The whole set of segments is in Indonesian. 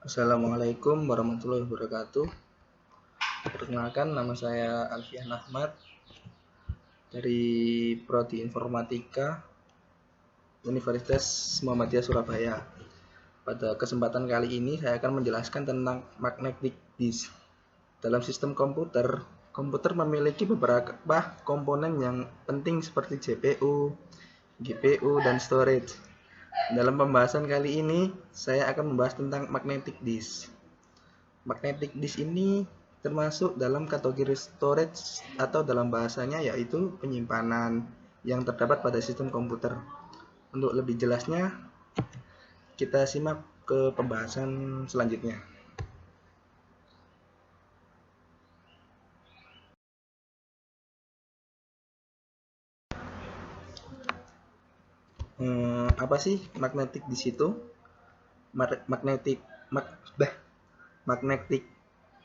Assalamualaikum warahmatullahi wabarakatuh. Perkenalkan, nama saya Alfian Ahmad dari Prodi Informatika Universitas Muhammadiyah Surabaya. Pada kesempatan kali ini saya akan menjelaskan tentang magnetic disk. Dalam sistem komputer, komputer memiliki beberapa komponen yang penting seperti CPU, GPU, dan storage. Dalam pembahasan kali ini, saya akan membahas tentang magnetic disk. Magnetic disk ini termasuk dalam kategori storage atau dalam bahasanya yaitu penyimpanan yang terdapat pada sistem komputer. Untuk lebih jelasnya, kita simak ke pembahasan selanjutnya. Apa sih magnetic disk itu? Magnetic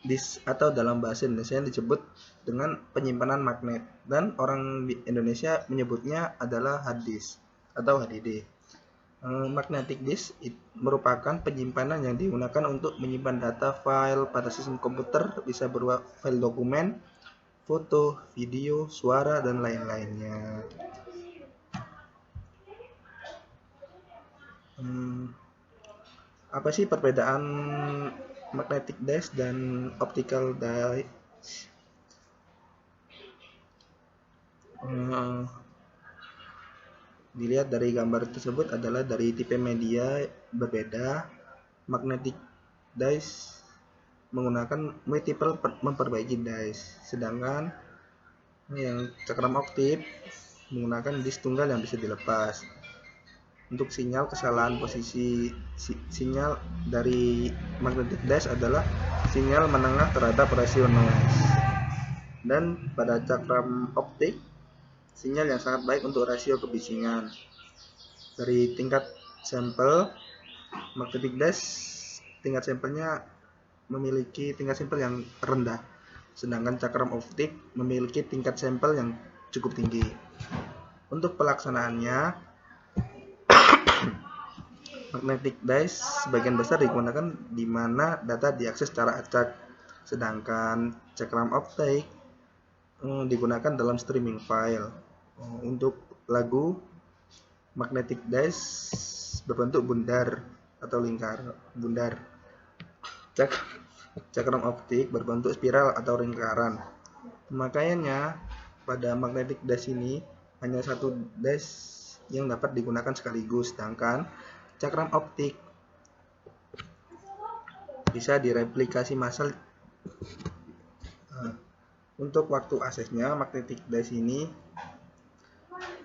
disk atau dalam bahasa Indonesia disebut dengan penyimpanan magnet, dan orang Indonesia menyebutnya adalah hard disk atau HDD. Magnetic disk merupakan penyimpanan yang digunakan untuk menyimpan data file pada sistem komputer, bisa berupa file dokumen, foto, video, suara, dan lain-lainnya. Apa sih perbedaan magnetic disk dan optical disk? Dilihat dari gambar tersebut adalah dari tipe media berbeda. Magnetic disk menggunakan multiple memperbaiki disk, sedangkan yang cakram optik menggunakan disk tunggal yang bisa dilepas. Untuk sinyal kesalahan posisi sinyal dari magnetic disk adalah sinyal menengah terhadap rasio noise, dan pada cakram optik sinyal yang sangat baik untuk rasio kebisingan. Dari tingkat sampel, magnetic disk tingkat sampelnya memiliki tingkat sampel yang rendah, sedangkan cakram optik memiliki tingkat sampel yang cukup tinggi. Untuk pelaksanaannya, magnetic disk sebagian besar digunakan di mana data diakses secara acak, sedangkan cakram optik digunakan dalam streaming file. Untuk lagu, magnetic disk berbentuk bundar atau lingkar bundar. Cakram optik berbentuk spiral atau lingkaran. Pemakaiannya, pada magnetic disk ini hanya satu disk yang dapat digunakan sekaligus, sedangkan cakram optik bisa direplikasi massal. Untuk waktu aksesnya, magnetic disk ini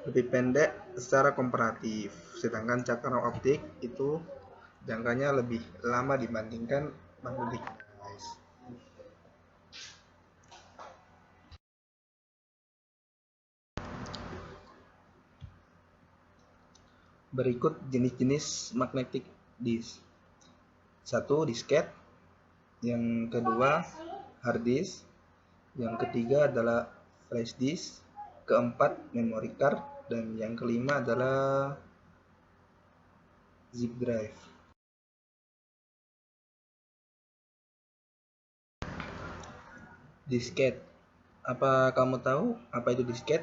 lebih pendek secara komparatif, sedangkan cakram optik itu jangkanya lebih lama dibandingkan magnetic disk. Berikut jenis-jenis magnetic disk. 1. Disket. Yang kedua, hard disk. Yang ketiga adalah flash disk. Keempat, memory card. Dan yang kelima adalah zip drive. Disket. Apa kamu tahu apa itu disket?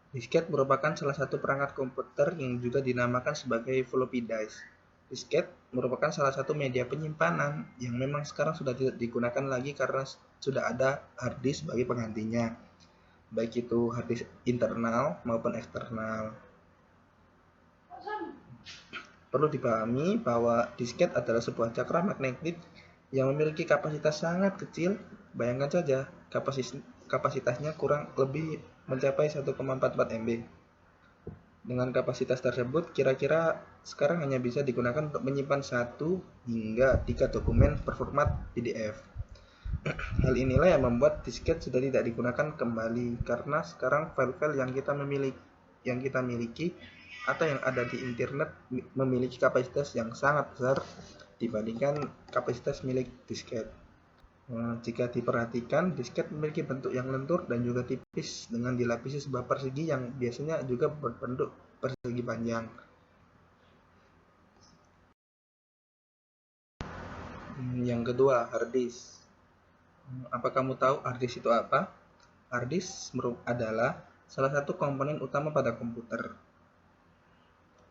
Disket merupakan salah satu perangkat komputer yang juga dinamakan sebagai floppy disk. Disket merupakan salah satu media penyimpanan yang memang sekarang sudah tidak digunakan lagi karena sudah ada hard disk sebagai penggantinya, baik itu hard disk internal maupun eksternal. Perlu dipahami bahwa disket adalah sebuah cakram magnetik yang memiliki kapasitas sangat kecil. Bayangkan saja, kapasitasnya kurang lebih mencapai 1,44 MB. Dengan kapasitas tersebut, kira-kira sekarang hanya bisa digunakan untuk menyimpan 1 hingga 3 dokumen berformat PDF. Hal inilah yang membuat disket sudah tidak digunakan kembali, karena sekarang file-file yang kita miliki atau yang ada di internet memiliki kapasitas yang sangat besar dibandingkan kapasitas milik disket. Jika diperhatikan, disket memiliki bentuk yang lentur dan juga tipis dengan dilapisi sebuah persegi yang biasanya juga berbentuk persegi panjang. Yang kedua, hard disk. Apa kamu tahu hard disk itu apa? Hard disk adalah salah satu komponen utama pada komputer.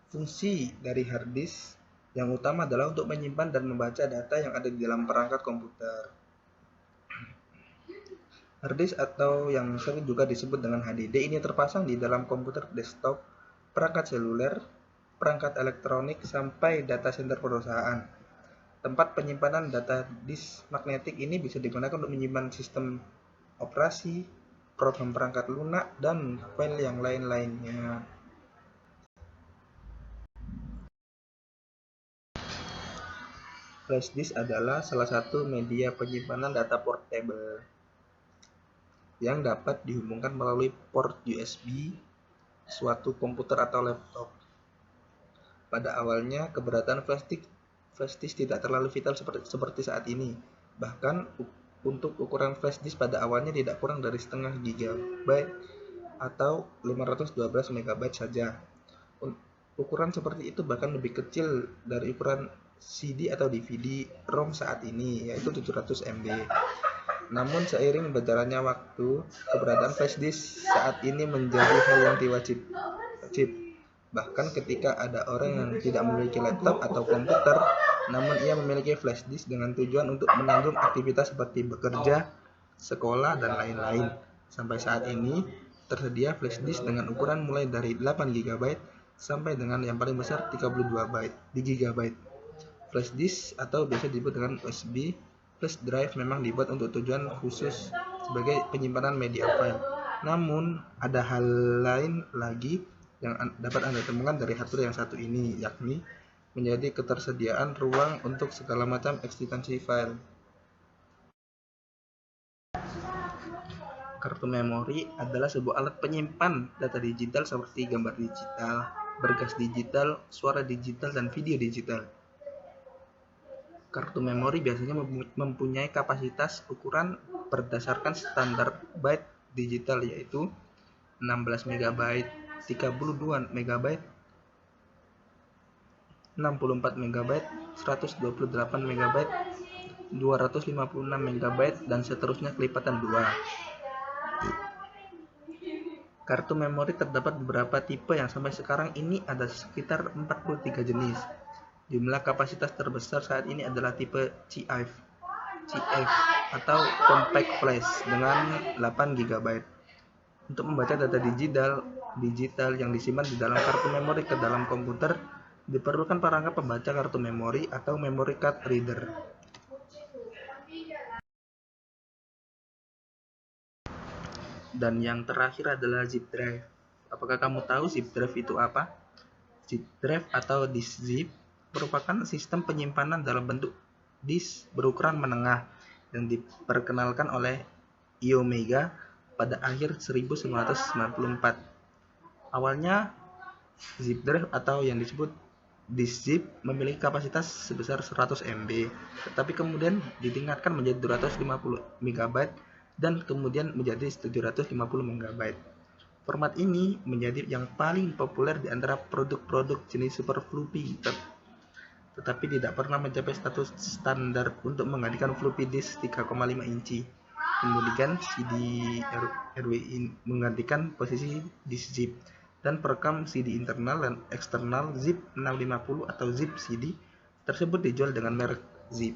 Fungsi dari hard disk yang utama adalah untuk menyimpan dan membaca data yang ada di dalam perangkat komputer. Hard disk atau yang sering juga disebut dengan HDD ini terpasang di dalam komputer desktop, perangkat seluler, perangkat elektronik, sampai data center perusahaan. Tempat penyimpanan data disk magnetik ini bisa digunakan untuk menyimpan sistem operasi, program perangkat lunak, dan file yang lain-lainnya. Flash disk adalah salah satu media penyimpanan data portable yang dapat dihubungkan melalui port USB suatu komputer atau laptop. Pada awalnya, keberadaan flash disk tidak terlalu vital seperti saat ini. Bahkan untuk ukuran flash disk pada awalnya tidak kurang dari setengah gigabyte atau 512 megabyte saja. Ukuran seperti itu bahkan lebih kecil dari ukuran CD atau DVD ROM saat ini, yaitu 700 MB. Namun seiring berjalannya waktu, keberadaan flash disk saat ini menjadi hal yang wajib. Bahkan ketika ada orang yang tidak memiliki laptop atau komputer, namun ia memiliki flash disk dengan tujuan untuk menanggung aktivitas seperti bekerja, sekolah, dan lain-lain. Sampai saat ini, tersedia flash disk dengan ukuran mulai dari 8 GB sampai dengan yang paling besar 32 GB. Flash disk atau biasa disebut dengan USB flash drive memang dibuat untuk tujuan khusus sebagai penyimpanan media file. Namun, ada hal lain lagi yang dapat Anda temukan dari hardware yang satu ini, yakni menjadi ketersediaan ruang untuk segala macam ekstensi file. Kartu memori adalah sebuah alat penyimpan data digital seperti gambar digital, berkas digital, suara digital, dan video digital. Kartu memori biasanya mempunyai kapasitas ukuran berdasarkan standar byte digital, yaitu 16 MB, 32 MB, 64 MB, 128 MB, 256 MB, dan seterusnya kelipatan 2. Kartu memori terdapat beberapa tipe yang sampai sekarang ini ada sekitar 43 jenis. Jumlah kapasitas terbesar saat ini adalah tipe CIF atau Compact Flash dengan 8 GB. Untuk membaca data digital yang disimpan di dalam kartu memori ke dalam komputer, diperlukan perangkat pembaca kartu memori atau memory card reader. Dan yang terakhir adalah zip drive. Apakah kamu tahu zip drive itu apa? Zip drive atau disk zip merupakan sistem penyimpanan dalam bentuk disk berukuran menengah yang diperkenalkan oleh Iomega pada akhir 1994. Awalnya, zip drive atau yang disebut disk zip memiliki kapasitas sebesar 100 MB, tetapi kemudian ditingkatkan menjadi 250 MB dan kemudian menjadi 750 MB. Format ini menjadi yang paling populer di antara produk-produk jenis super floppy, tetapi tidak pernah mencapai status standar untuk menggantikan floppy disk 3,5 inci. Kemudian CD RW menggantikan posisi disk zip dan perekam CD internal dan eksternal zip 650 atau zip CD tersebut dijual dengan merek zip.